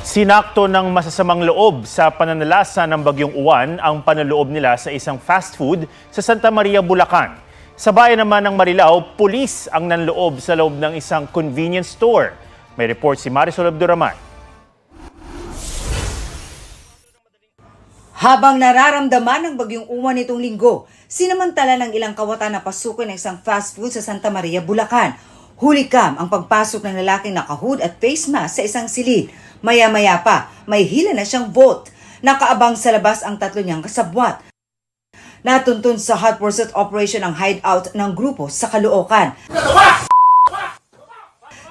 Sinakto ng masasamang loob sa pananalasa ng Bagyong Uwan ang panloloob nila sa isang fast food sa Santa Maria, Bulacan. Sa bayan naman ng Marilao, pulis ang nanloob sa loob ng isang convenience store. May report si Marisol Abduraman. Habang nararamdaman ng Bagyong Uwan nitong linggo, sinamantala ng ilang kawatan na pasukin ng isang fast food sa Santa Maria, Bulacan. Hulikam ang pagpasok ng lalaking naka-hood at face mask sa isang silid. Maya-maya pa, may hila na siyang vote. Nakaabang sa labas ang tatlo niyang kasabwat. Natuntun sa hot pursuit operation ang hideout ng grupo sa Caloocan.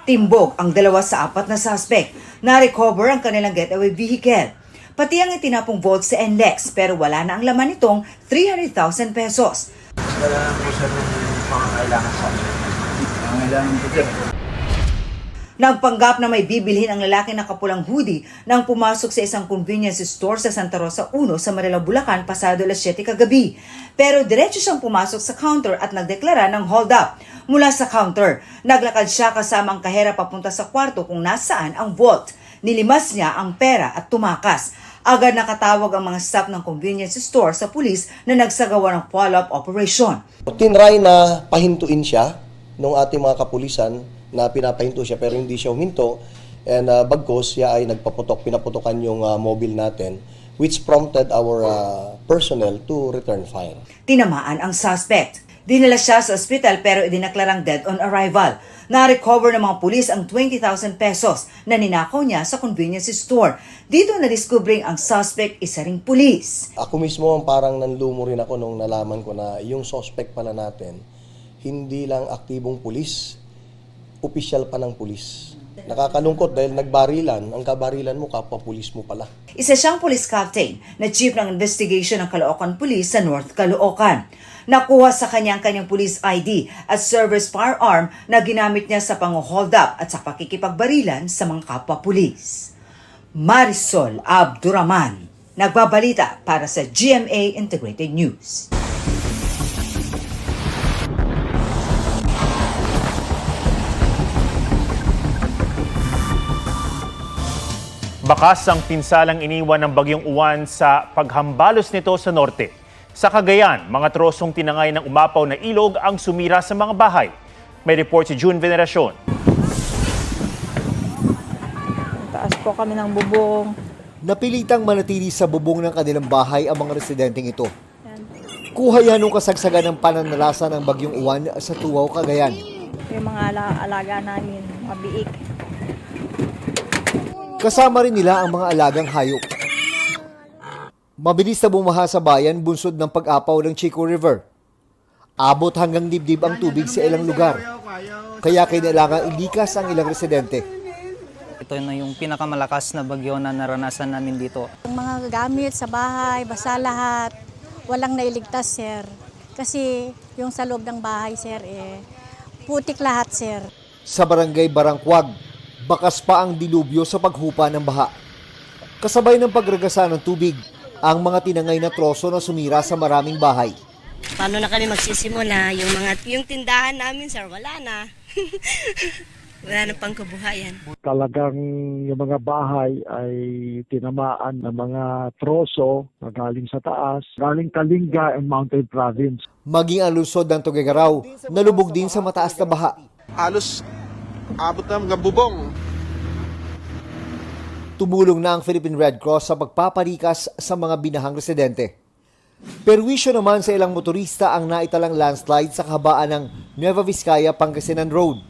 Timbog ang 2 sa 4 na suspect. Na-recover ang kanilang getaway vehicle. Pati ang itinapong vault sa NLEX pero wala na ang laman nitong 300,000 pesos. Wala na po siya ng pangangailangan sa amin. Pangangailangan po siya. Nagpanggap na may bibilhin ang lalaki na kapulang hoodie nang pumasok sa isang convenience store sa Santa Rosa 1 sa Marilao, Bulacan pasado alas 7 kagabi. Pero diretso siyang pumasok sa counter at nagdeklara ng hold up. Mula sa counter, naglakad siya kasama ang kahera papunta sa kwarto kung nasaan ang vault. Nilimas niya ang pera at tumakas. Agad nakatawag ang mga staff ng convenience store sa pulis na nagsagawa ng follow-up operation. Tinry na pahintuin siya ng ating mga kapulisan na pinapahinto siya pero hindi siya huminto and bagkos siya ay pinaputokan yung mobile natin which prompted our personnel to return fire. Tinamaan ang suspect. Dinala siya sa ospital pero idinaklarang dead on arrival. Na-recover ng mga pulis ang 20,000 pesos na ninakaw niya sa convenience store. Dito na-discovering ang suspect isa ring pulis. Ako mismo parang nanlumo rin ako nung nalaman ko na yung suspect pala natin hindi lang aktibong pulis, opisyal pa ng pulis. Nakakalungkot dahil nagbarilan, ang kabarilan mo kapwa pulis mo pala. Isa siyang police captain na chief ng investigation ng Caloocan Police sa North Caloocan. Nakuha sa kanyang police ID at service firearm na ginamit niya sa pang-hold up at sa pakikipagbarilan sa mga kapwa-pulis. Marisol Abduraman, nagbabalita para sa GMA Integrated News. Bakas ang pinsalang iniwan ng Bagyong Uwan sa paghambalos nito sa norte. Sa Cagayan, mga trosong tinangay ng umapaw na ilog ang sumira sa mga bahay. May report si June Veneracion. Taas po kami ng bubong. Napilitang manatili sa bubong ng kanilang bahay ang mga residenteng ito. Kuha yan ng kasagsagan ng pananalasa ng Bagyong Uwan sa Tuaw, Cagayan. Yung mga alaga namin, mga biik. Kasama rin nila ang mga alagang hayop. Mabilis na bumaha sa bayan bunsod ng pag-apaw ng Chico River. Abot hanggang dibdib ang tubig sa ilang lugar. Kaya kailangan ilikas ang ilang residente. Ito na yung pinakamalakas na bagyo na naranasan namin dito. Ang mga gamit sa bahay, basa lahat, walang nailigtas, sir. Kasi yung sa loob ng bahay, sir, putik lahat, sir. Sa barangay Barangkwag, bakas pa ang dilubyo sa paghupa ng baha. Kasabay ng pagragasa ng tubig, ang mga tinangay na troso na sumira sa maraming bahay. Paano na kami magsisimula? Yung tindahan namin, sir, wala na. Wala na pang kabuhayan. Talagang yung mga bahay ay tinamaan ng mga troso na galing sa taas, galing Kalinga and Mountain Province. Maging ang lungsod ng Tuguegarao, nalubog din sa mataas na baha. Halos abot na mga bubong. Tumulong na ang Philippine Red Cross sa pagpapalikas sa mga binahang residente. Perwisyo naman sa ilang motorista ang naitalang landslide sa kahabaan ng Nueva Vizcaya, Pangasinan Road.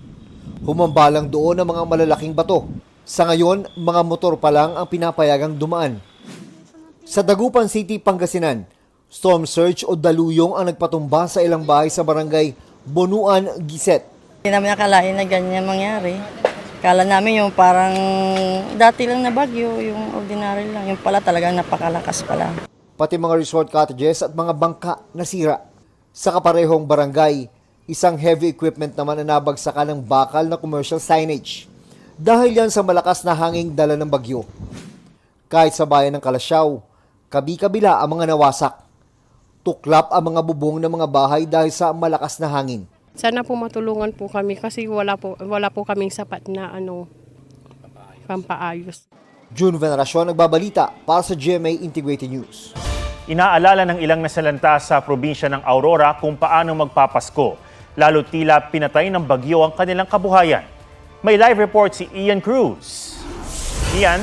Humambalang doon ang mga malalaking bato. Sa ngayon, mga motor pa lang ang pinapayagang dumaan. Sa Dagupan City, Pangasinan, storm surge o daluyong ang nagpatumba sa ilang bahay sa barangay Bonuan, Giset. Hindi namin akalain na ganyan mangyari. Kala namin yung parang dati lang na bagyo, yung ordinary lang. Yung pala talagang napakalakas pala. Pati mga resort cottages at mga bangka nasira. Sa kaparehong barangay, isang heavy equipment naman na nabagsakan ng bakal na commercial signage. Dahil yan sa malakas na hanging dala ng bagyo. Kahit sa bayan ng Kalasyaw, kabi-kabila ang mga nawasak. Tuklap ang mga bubong ng mga bahay dahil sa malakas na hangin. Sana po matulungan po kami kasi wala po kaming sapat na pampaayos. June Veneracion nagbabalita para sa GMA Integrated News. Inaalala ng ilang nasalanta sa probinsya ng Aurora kung paano magpapasko, lalo tila pinatay ng bagyo ang kanilang kabuhayan. May live report si Ian Cruz. Ian?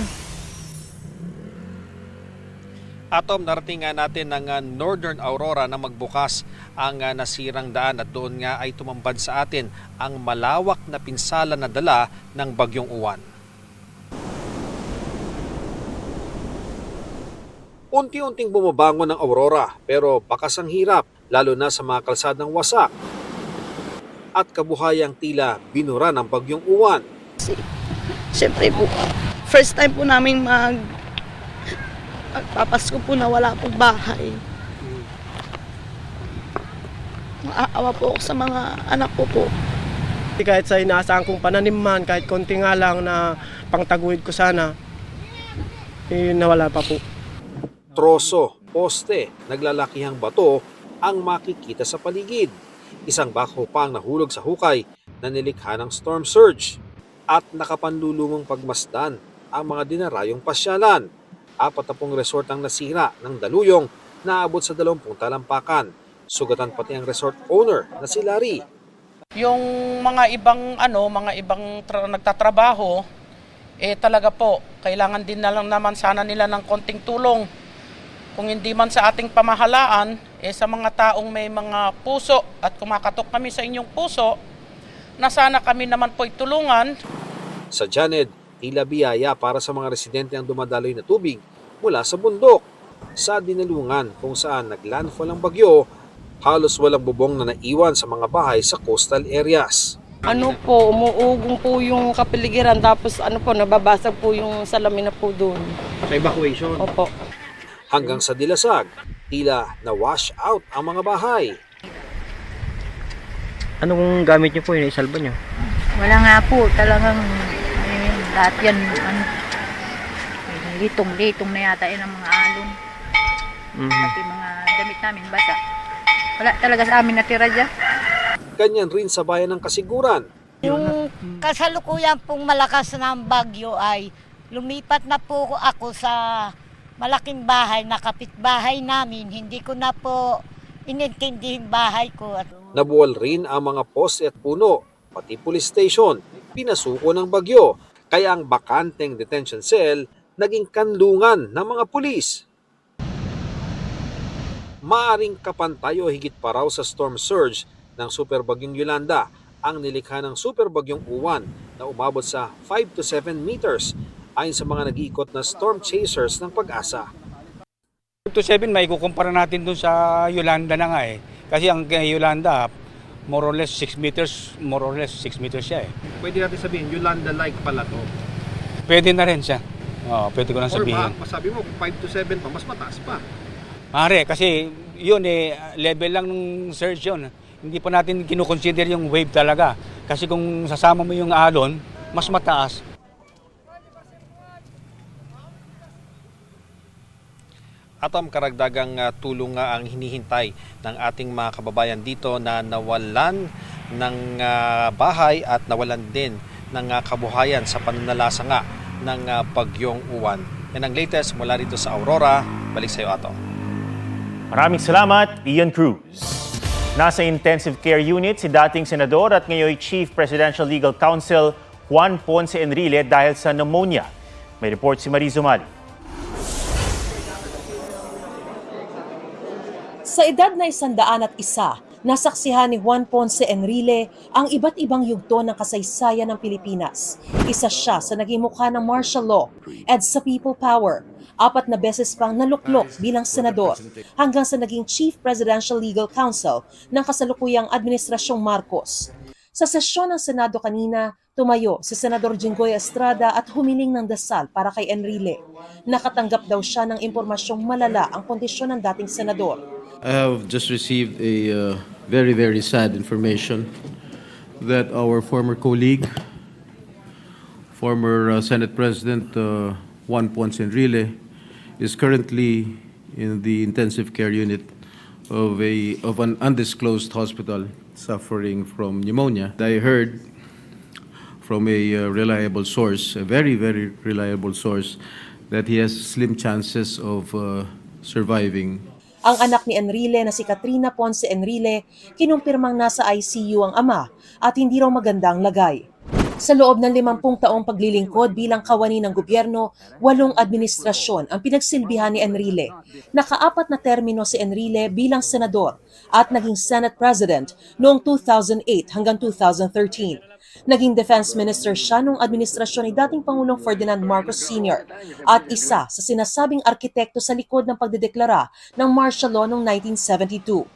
Atom, narating nga natin ng Northern Aurora na magbukas ang nasirang daan at doon nga ay tumambad sa atin ang malawak na pinsala na dala ng bagyong uwan. Unti-unting bumabangon ang Aurora pero bakas ang hirap lalo na sa mga kalsadang wasak at kabuhayang tila binura ng bagyong uwan. Siyempre po, first time po namin magpapasko po na wala pong bahay. Maawa po ako sa mga anak ko po. Kahit sa inaasahan kong pananiman, kahit konti nga lang na pangtaguyod ko sana, nawala pa po. Troso, poste, naglalakihang bato ang makikita sa paligid. Isang bako pa ang nahulog sa hukay na nilikha ng storm surge at nakapanlulumong pagmasdan ang mga dinarayong pasyalan. 40 resort ang nasira ng daluyong na abot sa 20 talampakan. Sugatan pati ang resort owner na si Larry. Yung mga ibang nagtatrabaho talaga po kailangan din na lang naman sana nila ng konting tulong. Kung hindi man sa ating pamahalaan, sa mga taong may mga puso at kumakatok kami sa inyong puso, na sana kami naman po itulungan. Sa Janed, tila biyaya para sa mga residente ang dumadaloy na tubig mula sa bundok. Sa Dinalungan kung saan naglandfall ang bagyo, halos walang bubong na naiwan sa mga bahay sa coastal areas. Umuugong po yung kapaligiran tapos nababasag po yung salamin na po doon. Sa evacuation? Opo. Hanggang sa Dilasag, tila na-wash out ang mga bahay. Anong gamit niyo po yung isalba niyo? Wala nga po, talagang lahat yan, litong-litong na yata yun ang mga alon. Pati mga damit namin, basa. Wala talaga sa amin natira dyan. Ganyan rin sa bayan ng Kasiguran. Yung kasalukuyan pong malakas ng bagyo ay lumipat na po ako sa malaking bahay na kapitbahay namin. Hindi ko na po inintindihing bahay ko. Nabuwal rin ang mga poste at puno, pati police station. Pinasuko ng bagyo, kaya ang bakanteng detention cell naging kanlungan ng mga pulis. Maaring kapantay o higit pa raw sa storm surge ng superbagyong Yolanda ang nilikha ng superbagyong Uwan na umabot sa 5 to 7 meters ayon sa mga nag-iikot na storm chasers ng Pag-asa. 5 to 7 may kukumpara natin dun sa Yolanda na nga Kasi ang Yolanda, more or less 6 meters siya Pwede natin sabihin, Yolanda-like pala to. Pwede na rin siya. Pwede ko lang sabihin. Masabi mo, 5 to 7 pa, mas mataas pa. Mare, kasi yun level lang ng surge yun. Hindi pa natin kinukonsider yung wave talaga. Kasi kung sasama mo yung alon, mas mataas. Atom, karagdagang tulong nga ang hinihintay ng ating mga kababayan dito na nawalan ng bahay at nawalan din ng kabuhayan sa pananalasa nga ng bagyong Uwan. Yan ang latest mula rito sa Aurora. Balik sa iyo, Atom. Maraming salamat, Ian Cruz. Nasa intensive care unit si dating senador at ngayon Chief Presidential Legal Counsel Juan Ponce Enrile dahil sa pneumonia. May report si Marie Zumali. Sa edad na 101, nasaksihan ni Juan Ponce Enrile ang iba't ibang yugto ng kasaysayan ng Pilipinas. Isa siya sa naging mukha ng martial law at sa people power. 4 na beses pang naluklok bilang senador hanggang sa naging Chief Presidential Legal Counsel ng kasalukuyang Administrasyong Marcos. Sa sesyon ng Senado kanina, tumayo si Senador Jinggoy Estrada at humiling ng dasal para kay Enrile. Nakatanggap daw siya ng impormasyong malala ang kondisyon ng dating senador. I have just received a very, very sad information that our former colleague, former Senate President Juan Ponce Enrile, is currently in the intensive care unit of an undisclosed hospital suffering from pneumonia. I heard from a reliable source, a very, very reliable source, that he has slim chances of surviving. Ang anak ni Enrile na si Katrina Ponce Enrile, kinumpirmang nasa ICU ang ama at hindi raw maganda ang lagay. Sa loob ng 50 taong paglilingkod bilang kawani ng gobyerno, 8 administrasyon ang pinagsilbihan ni Enrile. Naka-4 na termino si Enrile bilang senador at naging Senate President noong 2008 hanggang 2013. Naging Defense Minister siya noong administrasyon ni dating Pangulong Ferdinand Marcos Sr. at isa sa sinasabing arkitekto sa likod ng pagdedeklara ng martial law noong 1972.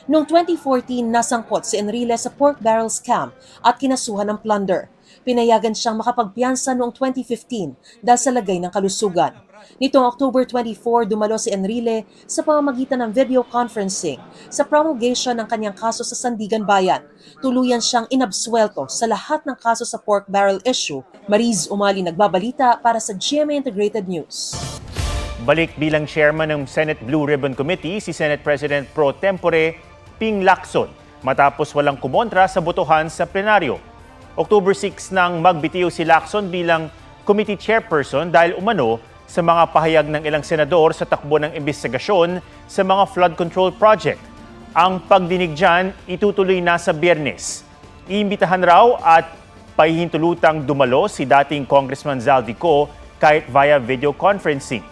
Noong 2014, nasangkot si Enrile sa pork barrel scam at kinasuhan ng plunder. Pinayagan siyang makapagpiyansa noong 2015 dahil sa lagay ng kalusugan. Nitong October 24, dumalo si Enrile sa pamamagitan ng video conferencing sa promulgation ng kanyang kaso sa Sandigan Bayan. Tuluyan siyang inabsuelto sa lahat ng kaso sa pork barrel issue. Mariz Umali nagbabalita para sa GMA Integrated News. Balik bilang chairman ng Senate Blue Ribbon Committee si Senate President Pro Tempore Ping Lacson matapos walang kumontra sa botohan sa plenaryo. October 6 nang magbitiw si Lacson bilang committee chairperson dahil umano sa mga pahayag ng ilang senador sa takbo ng investigasyon sa mga flood control project. Ang pagdinig dyan itutuloy na sa Biyernes. Iimbitahan raw at pahihintulutang dumalo si dating Congressman Zaldico kahit via video conferencing.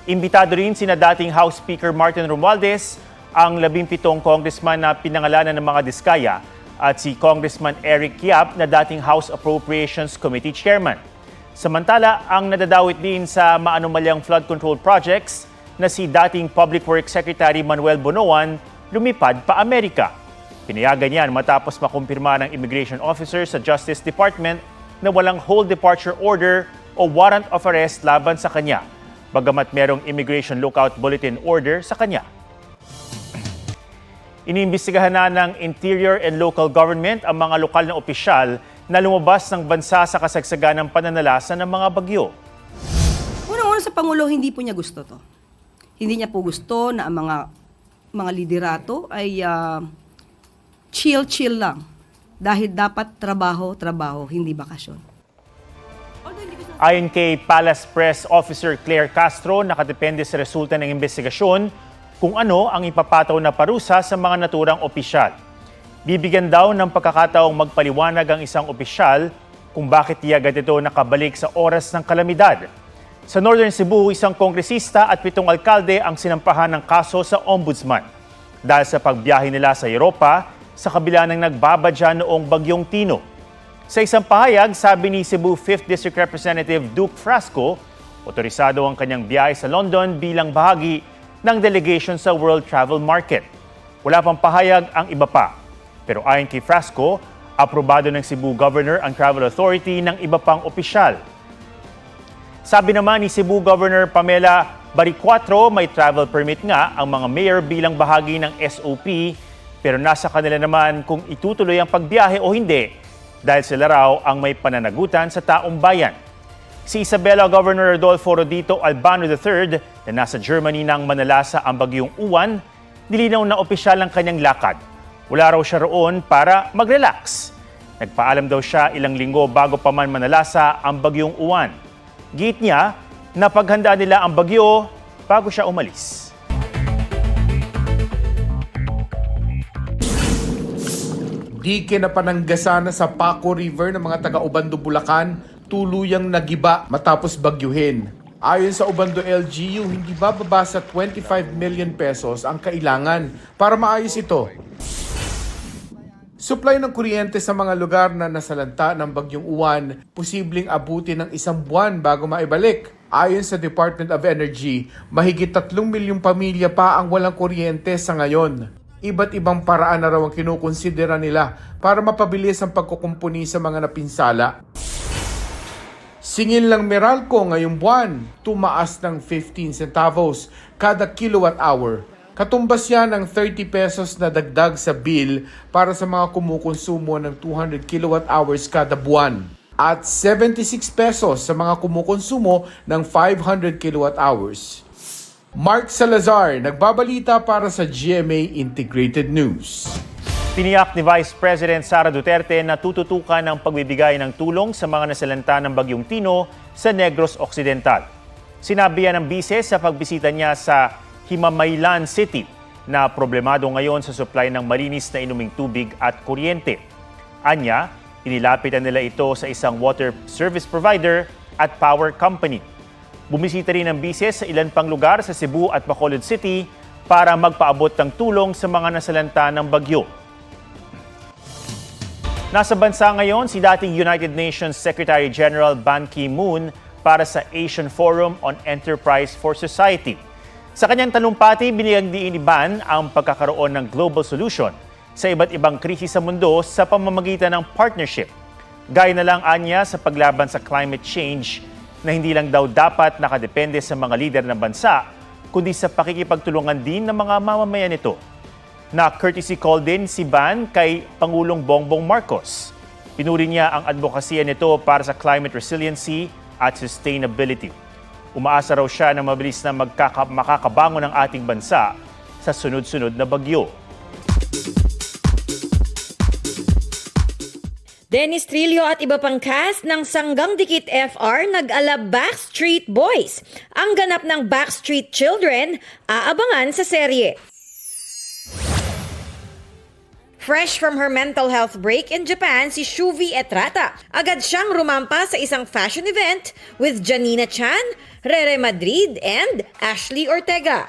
Imbitado rin sina dating House Speaker Martin Romualdez, ang 17 congressman na pinangalanan ng mga diskaya at si Congressman Eric Yap na dating House Appropriations Committee Chairman. Samantala, ang nadadawit din sa maanumalyang flood control projects na si dating Public Works Secretary Manuel Bonoan lumipad pa Amerika. Pinayagan yan matapos makumpirma ng immigration officer sa Justice Department na walang hold departure order o warrant of arrest laban sa kanya, bagamat merong immigration lookout bulletin order sa kanya. Iniimbestigahan na ng Interior and Local Government ang mga lokal na opisyal na lumabas ng bansa sa kasagsagan ng pananalasa ng mga bagyo. Unang-una sa Pangulo, hindi po niya gusto to. Hindi niya po gusto na ang mga liderato ay chill lang. Dahil dapat trabaho, hindi bakasyon. Ayon kay Palace Press Officer Claire Castro, nakadepende sa resulta ng investigasyon kung ano ang ipapataw na parusa sa mga naturang opisyal. Bibigyan daw ng pagkakataong magpaliwanag ang isang opisyal kung bakit di agad ito nakabalik sa oras ng kalamidad. Sa Northern Cebu, isang kongresista at 7 alkalde ang sinampahan ng kaso sa ombudsman dahil sa pagbiyahe nila sa Europa sa kabila ng nagbabadya noong Bagyong Tino. Sa isang pahayag, sabi ni Cebu 5th District Representative Duke Frasco, otorisado ang kanyang biyahe sa London bilang bahagi ng delegation sa World Travel Market. Wala pang pahayag ang iba pa. Pero ayon kay Frasco, aprobado ng Cebu Governor ang Travel Authority ng iba pang opisyal. Sabi naman ni Cebu Governor Pamela Baricuatro, may travel permit nga ang mga mayor bilang bahagi ng SOP, pero nasa kanila naman kung itutuloy ang pagbiyahe o hindi dahil sila raw ang may pananagutan sa taong bayan. Si Isabela Governor Rodolfo Rodito Albano III na nasa Germany nang manalasa ang bagyong Uwan, nilinaw na opisyal ang kanyang lakad. Wala raw siya roon para mag-relax. Nagpaalam daw siya ilang linggo bago pa man manalasa ang bagyong Uwan. Giit niya, napaghanda nila ang bagyo bago siya umalis. Di kinapananggasana sa Paco River ng mga taga-Ubando, Bulacan, tuluyang nagiba matapos bagyuhin. Ayon sa Ubando LGU, hindi bababa sa 25 million pesos ang kailangan para maayos ito. Supply ng kuryente sa mga lugar na nasalanta ng bagyong Uwan, posibleng abutin ng 1 buwan bago maibalik. Ayon sa Department of Energy, mahigit 3 milyong pamilya pa ang walang kuryente sa ngayon. Iba't ibang paraan na raw ang kinukonsidera nila para mapabilis ang pagkukumpuni sa mga napinsala. Singil lang Meralco ngayong buwan, tumaas ng 15 centavos kada kilowatt hour. Katumbas yan ng 30 pesos na dagdag sa bill para sa mga kumukonsumo ng 200 kilowatt hours kada buwan. At 76 pesos sa mga kumukonsumo ng 500 kilowatt hours. Mark Salazar, nagbabalita para sa GMA Integrated News. Tiniyak ni Vice President Sara Duterte na tututukan ang pagbibigay ng tulong sa mga nasalanta ng Bagyong Tino sa Negros Occidental. Sinabi yan ng bise sa pagbisita niya sa Himamaylan City na problemado ngayon sa supply ng malinis na inuming tubig at kuryente. Anya, inilapitan nila ito sa isang water service provider at power company. Bumisita rin ng bise sa ilan pang lugar sa Cebu at Bacolod City para magpaabot ng tulong sa mga nasalanta ng bagyo. Nasa bansa ngayon si dating United Nations Secretary General Ban Ki-moon para sa Asian Forum on Enterprise for Society. Sa kanyang talumpati, binigyang diin ni Ban ang pagkakaroon ng global solution sa iba't ibang krisis sa mundo sa pamamagitan ng partnership. Gaya na lang anya sa paglaban sa climate change na hindi lang daw dapat nakadepende sa mga lider ng bansa, kundi sa pakikipagtulungan din ng mga mamamayan nito. Na-courtesy call din si Ban kay Pangulong Bongbong Marcos. Pinuri niya ang advokasya nito para sa climate resiliency at sustainability. Umaasa raw siya na mabilis na makakabangon ang ating bansa sa sunod-sunod na bagyo. Dennis Trillo at iba pang cast ng Sanggang Dikit FR nag-ala Backstreet Boys. Ang ganap ng Backstreet Children, aabangan sa serye. Fresh from her mental health break in Japan, si Shuvi Etrata. Agad siyang rumampa sa isang fashion event with Janina Chan, Rere Madrid, and Ashley Ortega.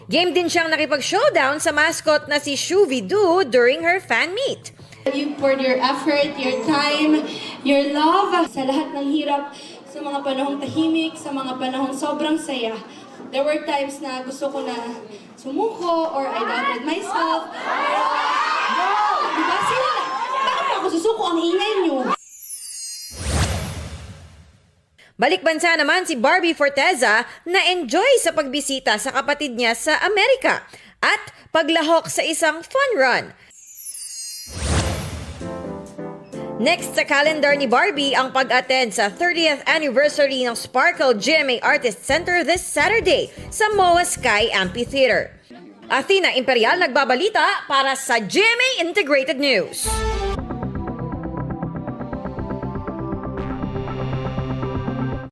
Game din siyang nakipag-showdown sa mascot na si Shuvi Du during her fan meet. You poured your effort, your time, your love sa lahat ng hirap, sa mga panahong tahimik, sa mga panahong sobrang saya. There were times na gusto ko na sumuko or I doubted myself. Diba sila? Bakit pa ako susuko? Ang ingay nyo. Balik bansa naman si Barbie Forteza na enjoy sa pagbisita sa kapatid niya sa Amerika at paglahok sa isang fun run. Next sa calendar ni Barbie ang pag-attend sa 30th anniversary ng Sparkle GMA Artist Center this Saturday sa MOA Sky Amphitheater. Athena Imperial nagbabalita para sa GMA Integrated News.